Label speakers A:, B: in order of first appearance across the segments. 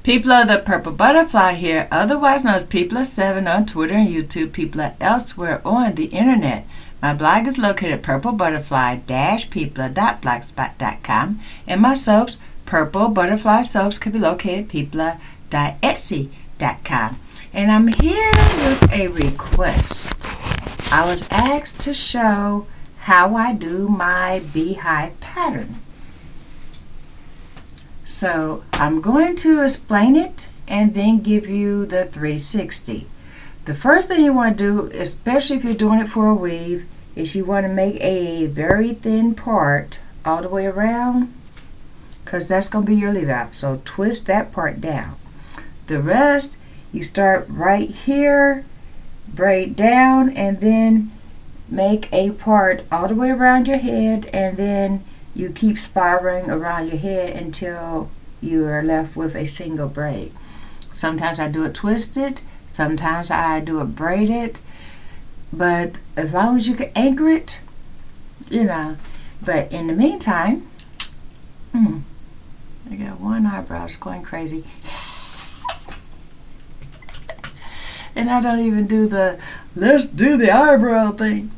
A: People of the Purple Butterfly here, otherwise known as People7 on Twitter and YouTube, People elsewhere on the internet. My blog is located at purplebutterfly-people.blogspot.com, and my soaps, Purple Butterfly Soaps, can be located at people.etsy.com. And I'm here with a request. I was asked to show how I do my beehive pattern. So I'm going to explain it and then give you the 360. The first thing you want to do, especially if you're doing it for a weave, is you want to make a very thin part all the way around, because that's going to be your leave out. So twist that part down. The rest, you start right here, braid down, and then make a part all the way around your head, and then you keep spiraling around your head until you are left with a single braid. Sometimes I do it twisted, sometimes I do it braided, but as long as you can anchor it, you know. But in the meantime, I got one eyebrow that's going crazy. And I don't even do the let's do the eyebrow thing.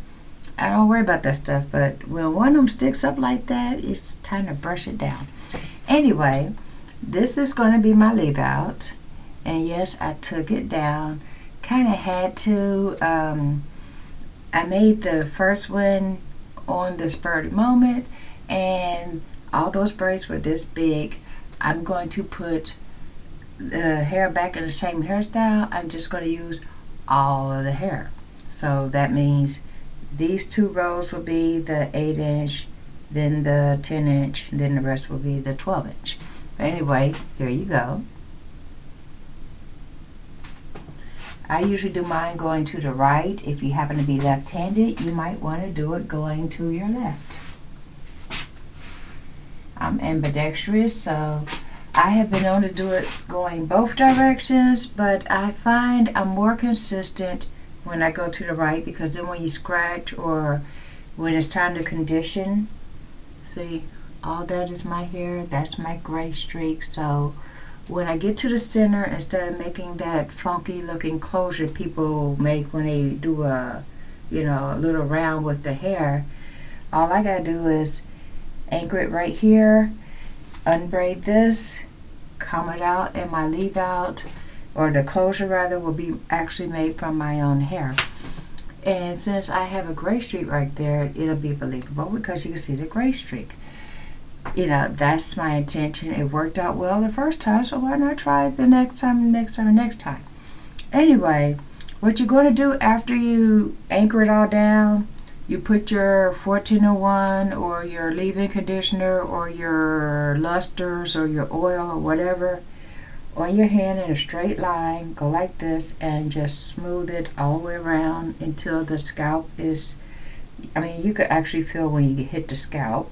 A: I don't worry about that stuff, but when one of them sticks up like that, it's time to brush it down. Anyway, this is going to be my leave out, and yes, I took it down. Kind of had to. I made the first one on the spur of the moment, and all those braids were this big. I'm going to put the hair back in the same hairstyle. I'm just going to use all of the hair. So that means these two rows will be the 8-inch, then the 10-inch, then the rest will be the 12-inch. But anyway, here you go. I usually do mine going to the right. If you happen to be left-handed, you might want to do it going to your left. I'm ambidextrous, so I have been known to do it going both directions, but I find I'm more consistent when I go to the right, because then when you scratch or when it's time to condition, see, all that is my hair, that's my gray streak. So when I get to the center, instead of making that funky looking closure people make when they do a little round with the hair, all I gotta do is anchor it right here, unbraid this, comb it out, and my leave out, or the closure rather, will be actually made from my own hair. And since I have a gray streak right there, it'll be believable because you can see the gray streak. That's my intention. It worked out well the first time, so why not try it the next time. Anyway, what you're going to do after you anchor it all down, you put your 1401 or your leave-in conditioner or your lusters or your oil or whatever on your hand in a straight line, go like this, and just smooth it all the way around until the scalp is, you could actually feel when you hit the scalp.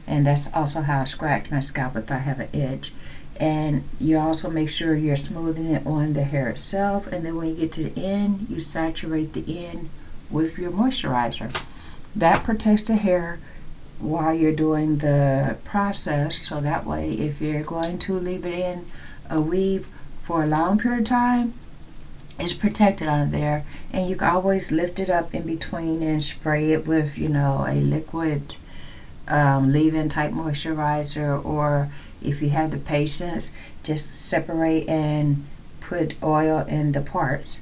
A: And that's also how I scratch my scalp if I have an itch. And you also make sure you're smoothing it on the hair itself, and then when you get to the end, you saturate the end with your moisturizer. That protects the hair while you're doing the process, so that way if you're going to leave it in a weave for a long period of time, it's protected on there, and you can always lift it up in between and spray it with a liquid leave-in type moisturizer, or if you have the patience, just separate and put oil in the parts.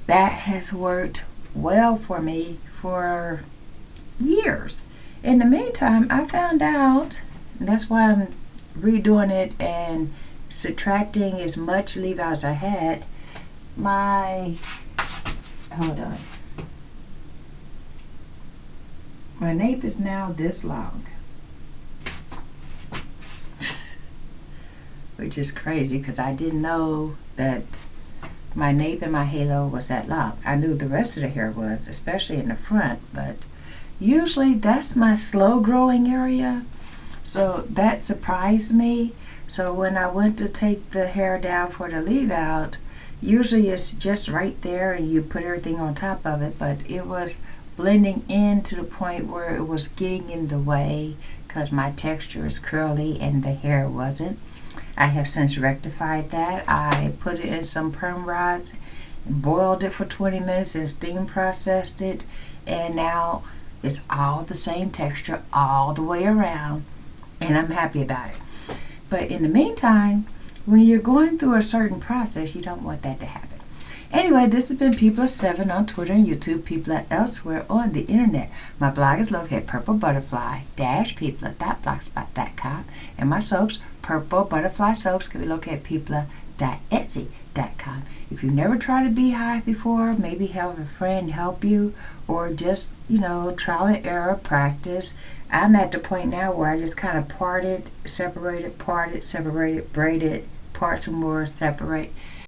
A: That has worked well for me for years. In the meantime, I found out, and that's why I'm redoing it and subtracting as much leave out as I had. My nape is now this long, which is crazy because I didn't know that my nape and my halo was that long. I knew the rest of the hair was, especially in the front, but usually that's my slow growing area, so that surprised me. So when I went to take the hair down for the leave out, usually it's just right there and you put everything on top of it, but it was blending in to the point where it was getting in the way because my texture is curly and the hair wasn't. I have since rectified that. I put it in some perm rods, boiled it for 20 minutes and steam processed it, and now it's all the same texture all the way around, and I'm happy about it. But in the meantime, when you're going through a certain process, you don't want that to happen. Anyway, this has been People7 on Twitter and YouTube, People elsewhere on the internet. My blog is located at purplebutterfly-people.blogspot.com, and my soaps, Purple Butterfly Soaps, can be located at people.etsy.com. If you've never tried a beehive before, maybe have a friend help you, or just, trial and error practice. I'm at the point now where I just kind of parted, separated, braided, part some more, separate.